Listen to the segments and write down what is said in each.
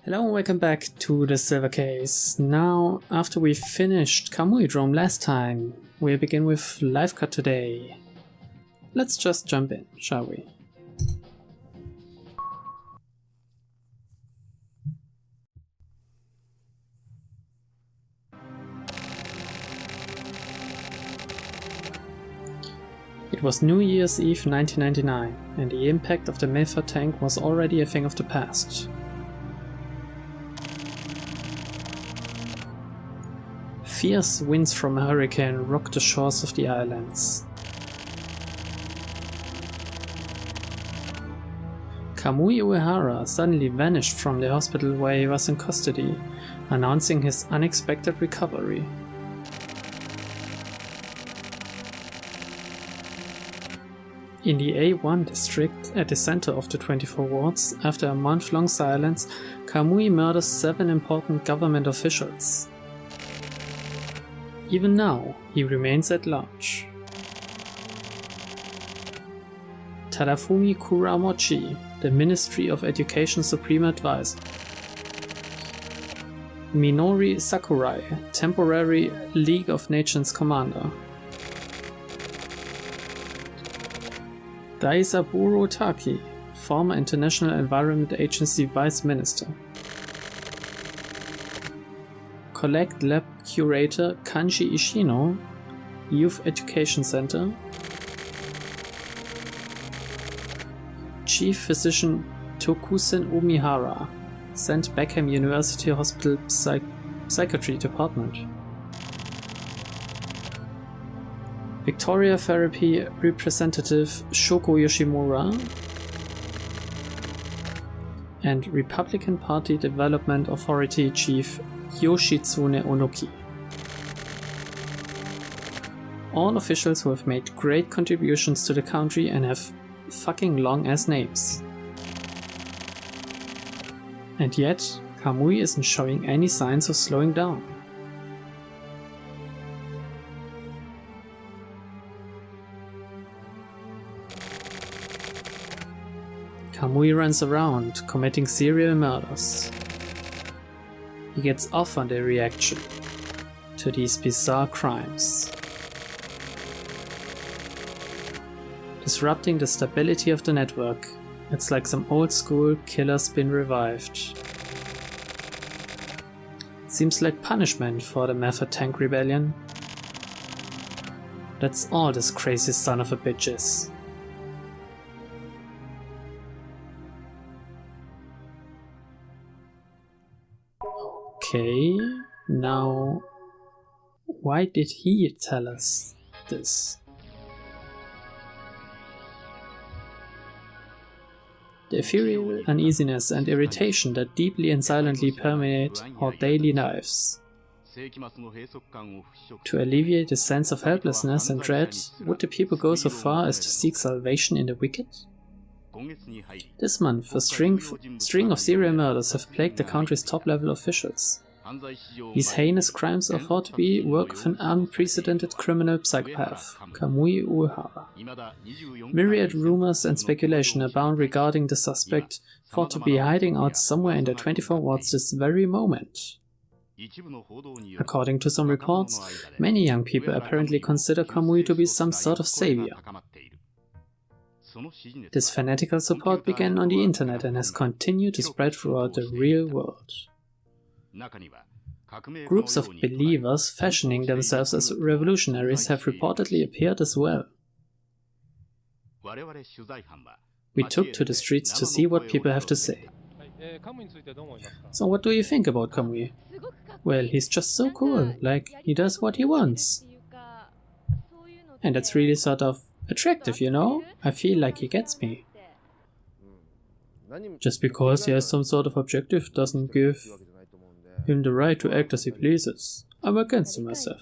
Hello and welcome back to the Silver Case. Now, after we finished Kamui last time, we'll begin with Live Cut today. Let's just jump in, shall we? It was New Year's Eve 1999, and the impact of the Milford tank was already a thing of the past. Fierce winds from a hurricane rocked the shores of the islands. Kamui Uehara suddenly vanished from the hospital where he was in custody, announcing his unexpected recovery. In the A1 district, at the center of the 24 wards, after a month-long silence, Kamui murders 7 important government officials. Even now, he remains at large. Tadafumi Kuramochi, the Ministry of Education Supreme Advisor. Minori Sakurai, temporary League of Nations Commander. Daisaburo Taki, former International Environment Agency Vice Minister. Collect Lab Curator Kanji Ishino, Youth Education Center. Chief Physician Tokusen Umihara, St. Beckham University Hospital Psychiatry Department. Victoria Therapy Representative Shoko Yoshimura. And Republican Party Development Authority Chief Yoshitsune Onoki. All officials who have made great contributions to the country and have fucking long ass names. And yet, Kamui isn't showing any signs of slowing down. Kamui runs around, committing serial murders. He gets off on the reaction to these bizarre crimes. Disrupting the stability of the network, it's like some old school killer's been revived. Seems like punishment for the Method Tank Rebellion. That's all this crazy son of a bitch is. Okay, now why did he tell us this? The ethereal uneasiness and irritation that deeply and silently permeate our daily lives. To alleviate the sense of helplessness and dread, would the people go so far as to seek salvation in the wicked? This month, a string of serial murders have plagued the country's top-level officials. These heinous crimes are thought to be work of an unprecedented criminal psychopath, Kamui Uehara. Myriad rumors and speculation abound regarding the suspect, thought to be hiding out somewhere in the 24 wards this very moment. According to some reports, many young people apparently consider Kamui to be some sort of savior. This fanatical support began on the internet and has continued to spread throughout the real world. Groups of believers fashioning themselves as revolutionaries have reportedly appeared as well. We took to the streets to see what people have to say. So what do you think about Kamui? Well, he's just so cool, like he does what he wants. And that's really sort of attractive, you know? I feel like he gets me. Just because he has some sort of objective doesn't give him the right to act as he pleases. I'm against him myself.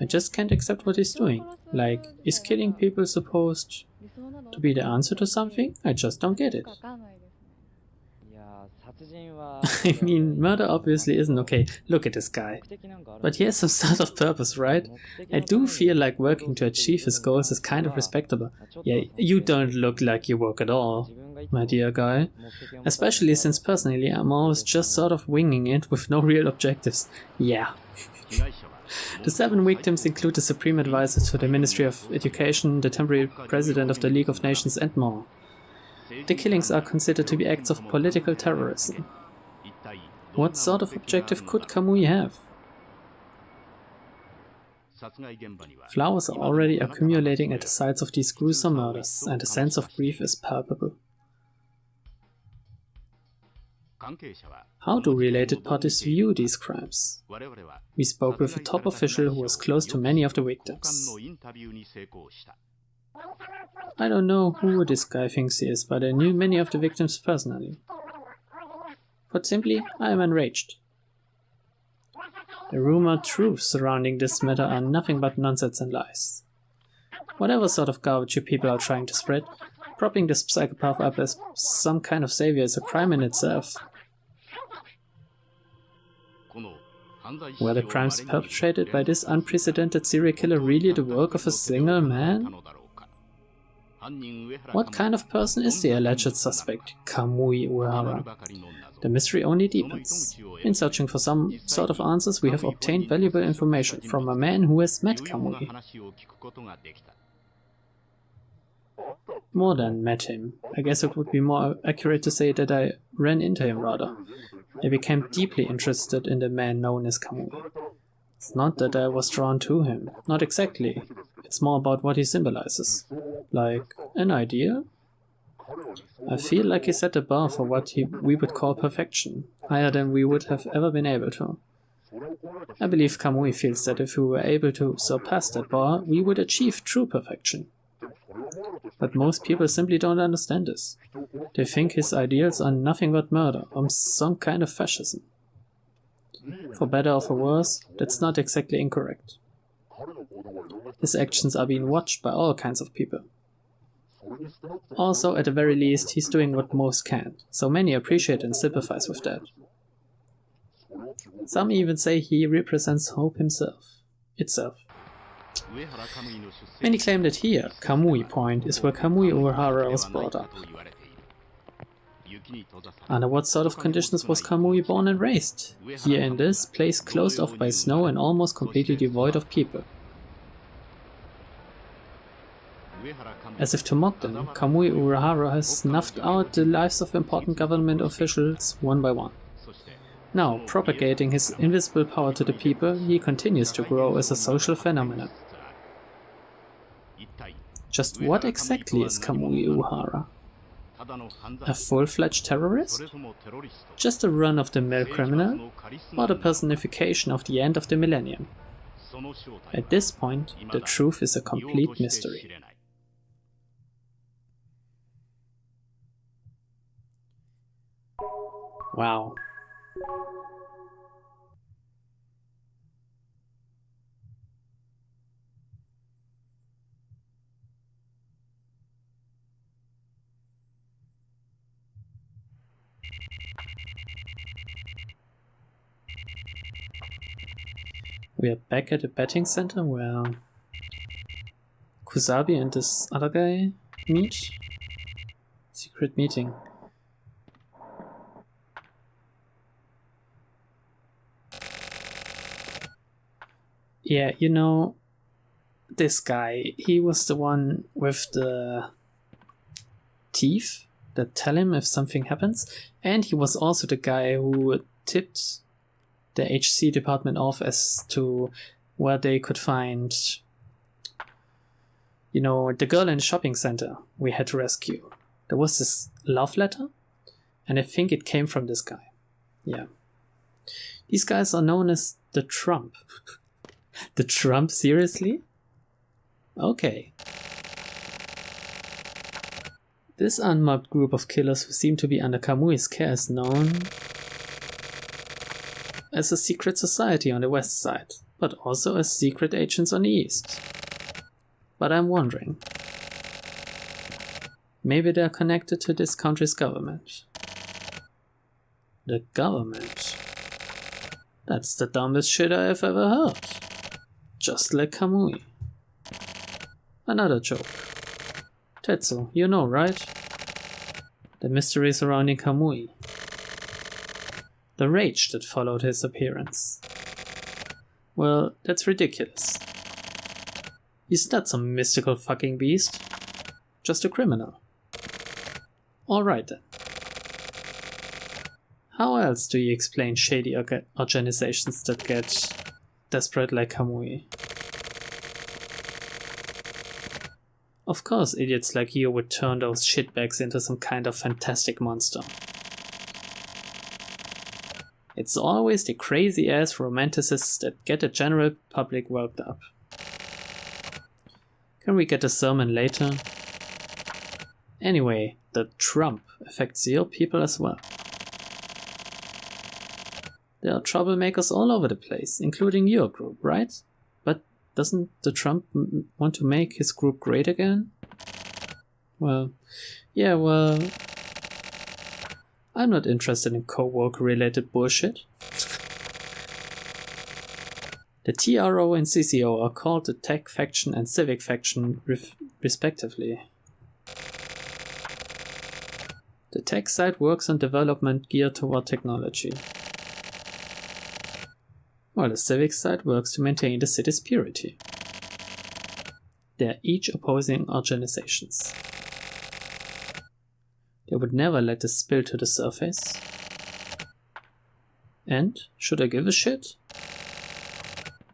I just can't accept what he's doing. Like, is killing people supposed to be the answer to something? I just don't get it. I mean, murder obviously isn't okay. Look at this guy. But he has some sort of purpose, right? I do feel like working to achieve his goals is kind of respectable. Yeah, you don't look like you work at all, my dear guy. Especially since personally I'm always just sort of winging it with no real objectives. Yeah. The 7 victims include the Supreme Advisor to the Ministry of Education, the temporary President of the League of Nations, and more. The killings are considered to be acts of political terrorism. What sort of objective could Kamui have? Flowers are already accumulating at the sites of these gruesome murders, and a sense of grief is palpable. How do related parties view these crimes? We spoke with a top official who was close to many of the victims. I don't know who this guy thinks he is, but I knew many of the victims personally. Put simply, I am enraged. The rumored truths surrounding this matter are nothing but nonsense and lies. Whatever sort of garbage you people are trying to spread, propping this psychopath up as some kind of savior is a crime in itself. Were the crimes perpetrated by this unprecedented serial killer really the work of a single man? What kind of person is the alleged suspect, Kamui Uehara? The mystery only deepens. In searching for some sort of answers, we have obtained valuable information from a man who has met Kamui. More than met him. I guess it would be more accurate to say that I ran into him rather. I became deeply interested in the man known as Kamui. It's not that I was drawn to him, not exactly. It's more about what he symbolizes. Like, an ideal? I feel like he set the bar for what we would call perfection, higher than we would have ever been able to. I believe Kamui feels that if we were able to surpass that bar, we would achieve true perfection. But most people simply don't understand this. They think his ideals are nothing but murder, or some kind of fascism. For better or for worse, that's not exactly incorrect. His actions are being watched by all kinds of people. Also, at the very least, he's doing what most can't, so many appreciate and sympathize with that. Some even say he represents hope itself. Many claim that here, Kamui Point, is where Kamui Uehara was brought up. Under what sort of conditions was Kamui born and raised? Here in this place closed off by snow and almost completely devoid of people. As if to mock them, Kamui Uehara has snuffed out the lives of important government officials one by one. Now, propagating his invisible power to the people, he continues to grow as a social phenomenon. Just what exactly is Kamui Uehara? A full-fledged terrorist? Just a run-of-the-mill criminal? Or the personification of the end of the millennium? At this point, the truth is a complete mystery. Wow. We are back at the betting center where Kusabi and this other guy meet. Secret meeting. Yeah, you know, this guy, he was the one with the teeth that tell him if something happens, and he was also the guy who tipped the HC department off as to where they could find, you know, the girl in the shopping center we had to rescue. There was this love letter, and I think it came from this guy. Yeah. These guys are known as the Trump. The Trump, seriously? Okay. This unmarked group of killers who seem to be under Kamui's care is known as a secret society on the west side, but also as secret agents on the east. But I'm wondering, maybe they're connected to this country's government. The government. That's the dumbest shit I've ever heard. Just like Kamui. Another joke. Tetsu, you know, right? The mystery surrounding Kamui. The rage that followed his appearance. Well, that's ridiculous. He's not some mystical fucking beast. Just a criminal. Alright then. How else do you explain shady organizations that get desperate like Kamui? Of course idiots like you would turn those shitbags into some kind of fantastic monster. It's always the crazy-ass romanticists that get the general public worked up. Can we get a sermon later? Anyway, the Trump affects your people as well. There are troublemakers all over the place, including your group, right? But doesn't the Trump want to make his group great again? Well, yeah, well... I'm not interested in co-worker related bullshit. The TRO and CCO are called the Tech Faction and Civic Faction respectively. The tech side works on development geared toward technology, while the civic side works to maintain the city's purity. They are each opposing organizations. They would never let this spill to the surface. And, should I give a shit?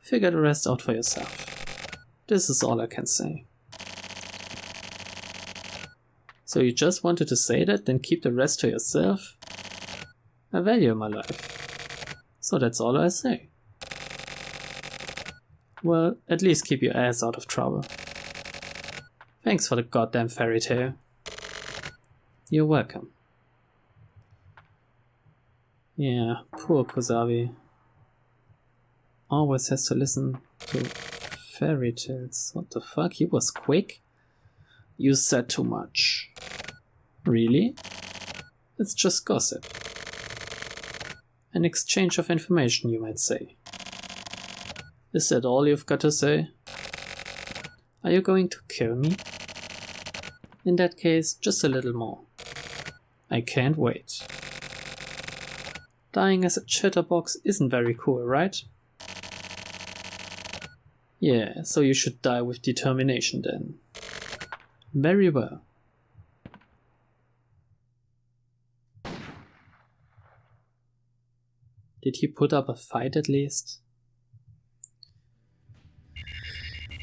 Figure the rest out for yourself. This is all I can say. So you just wanted to say that, then keep the rest to yourself? I value my life. So that's all I say. Well, at least keep your ass out of trouble. Thanks for the goddamn fairy tale. You're welcome. Yeah, poor Kusabi. Always has to listen to fairy tales. What the fuck? He was quick? You said too much. Really? It's just gossip. An exchange of information, you might say. Is that all you've got to say? Are you going to kill me? In that case, just a little more. I can't wait. Dying as a chatterbox isn't very cool, right? Yeah, so you should die with determination then. Very well. Did he put up a fight at least?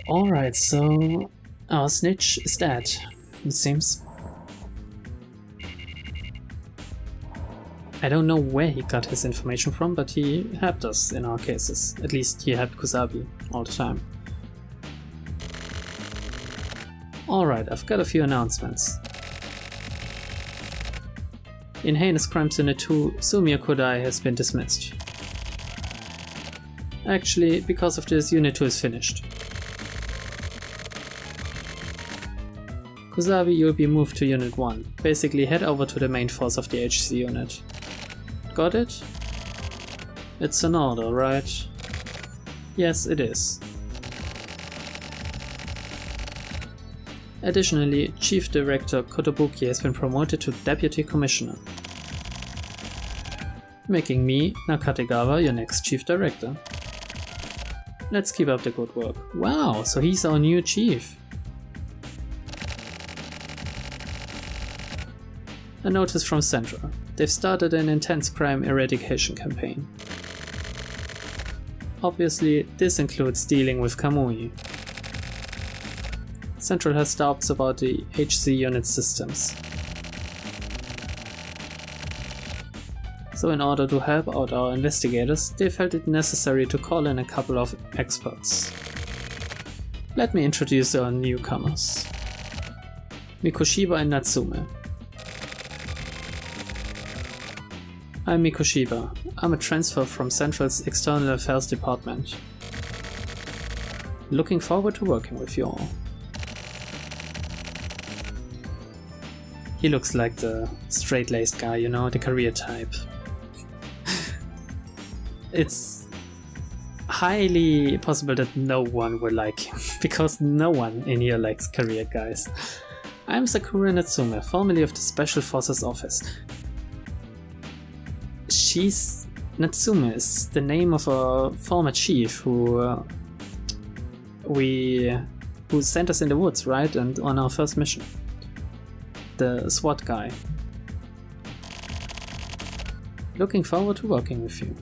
Alright, so our snitch is dead, it seems. I don't know where he got his information from, but he helped us in our cases. At least he helped Kusabi all the time. Alright, I've got a few announcements. In Heinous Crimes Unit 2, Sumio Kodai has been dismissed. Actually, because of this, Unit 2 is finished. Kusabi, you'll be moved to Unit 1. Basically, head over to the main force of the HC unit. Got it? It's an order, right? Yes, it is. Additionally, Chief Director Kotobuki has been promoted to Deputy Commissioner, making me, Nakategawa, your next Chief Director. Let's keep up the good work. Wow, so he's our new chief. A notice from Central. They've started an intense crime eradication campaign. Obviously, this includes dealing with Kamui. Central has doubts about the HC unit systems. So in order to help out our investigators, they felt it necessary to call in a couple of experts. Let me introduce our newcomers. Mikoshiba and Natsume. I'm Mikoshiba. I'm a transfer from Central's External Affairs Department. Looking forward to working with you all. He looks like the straight-laced guy, you know, the career type. it's highly possible that no one will like him, because no one in here likes career guys. I'm Sakura Natsume, formerly of the Special Forces Office. Natsume is the name of a former chief who sent us in the woods, right? And on our first mission. The SWAT guy. Looking forward to working with you.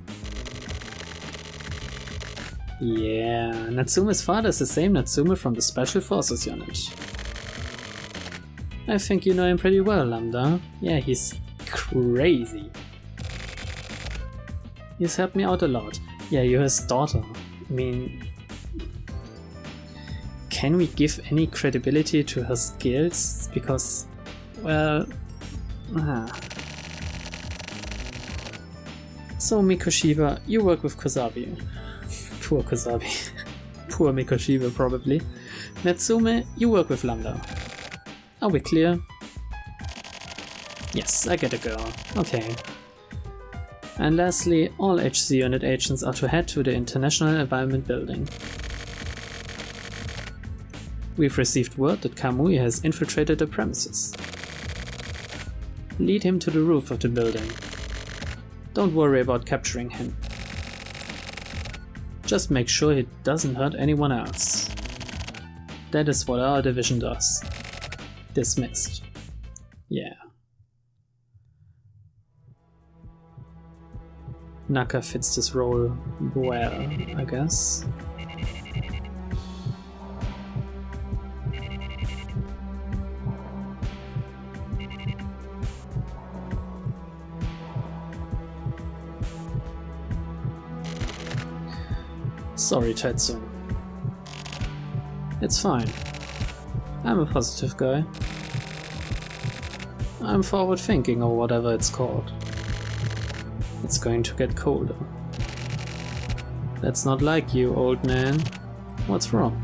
Yeah, Natsume's father is the same Natsume from the Special Forces unit. I think you know him pretty well, Lambda. Yeah, he's crazy. He's helped me out a lot. Yeah, you're his daughter. I mean, can we give any credibility to her skills? Because, well... So, Mikoshiba, you work with Kosabi. Poor Kosabi. Poor Mikoshiba, probably. Natsume, you work with Lambda. Are we clear? Yes, I get a girl. Okay. And lastly, all HC unit agents are to head to the International Environment Building. We've received word that Kamui has infiltrated the premises. Lead him to the roof of the building. Don't worry about capturing him. Just make sure he doesn't hurt anyone else. That is what our division does. Dismissed. Yeah. Naka fits this role well, I guess. Sorry, Tetsu. It's fine. I'm a positive guy. I'm forward thinking, or whatever it's called. It's going to get colder. That's not like you, old man. What's wrong?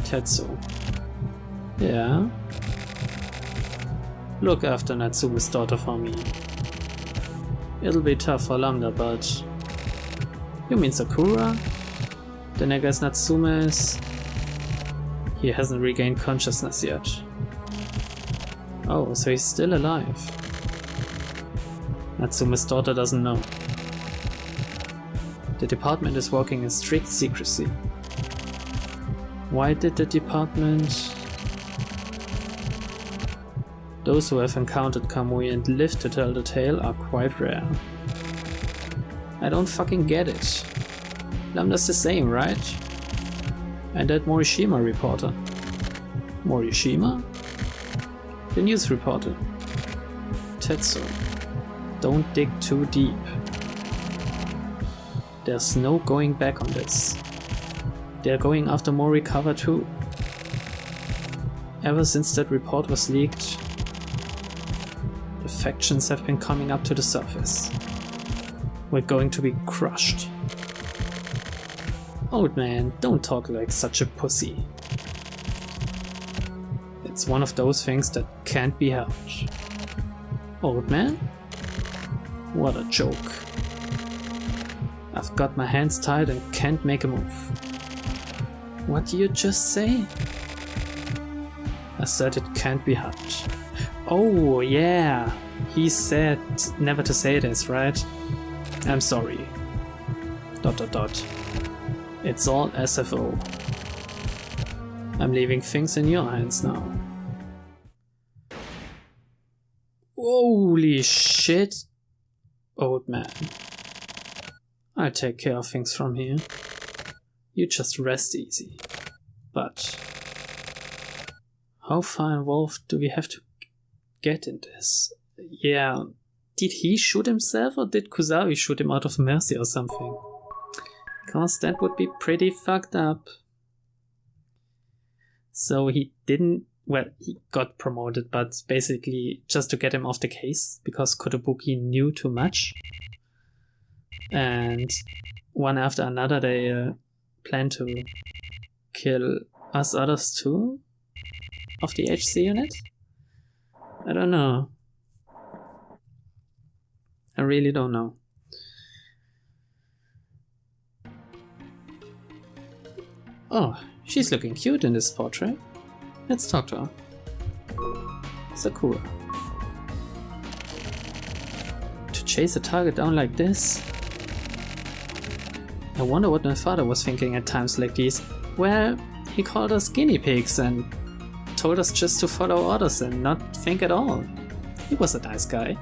Tetsu. Yeah? Look after Natsume's daughter for me. It'll be tough for Lambda, but... You mean Sakura? Then I guess Natsume is... He hasn't regained consciousness yet. Oh, so he's still alive. Natsume's daughter doesn't know. The department is working in strict secrecy. Why did the department... Those who have encountered Kamui and lived to tell the tale are quite rare. I don't fucking get it. Lambda's the same, right? And that Morishima reporter. Morishima? The news reporter. Tetsu. Don't dig too deep. There's no going back on this. They're going after Morikawa too. Ever since that report was leaked, the factions have been coming up to the surface. We're going to be crushed. Old man, don't talk like such a pussy. It's one of those things that can't be helped. Old man? What a joke. I've got my hands tied and can't make a move. What did you just say? I said it can't be helped. Oh yeah, he said never to say this, right? I'm sorry. ... It's all SFO. I'm leaving things in your hands now. Holy shit! Old man. I'll take care of things from here. You just rest easy. But... how far involved do we have to get in this? Yeah... Did he shoot himself or did Kusabi shoot him out of mercy or something? Cause that would be pretty fucked up. So he didn't... Well, he got promoted, but basically just to get him off the case, because Kotobuki knew too much. And one after another they plan to kill us others too? Of the HC unit? I don't know. I really don't know. Oh, she's looking cute in this portrait. Let's talk to her. Sakura. To chase a target down like this? I wonder what my father was thinking at times like these. Well, he called us guinea pigs and told us just to follow orders and not think at all. He was a nice guy.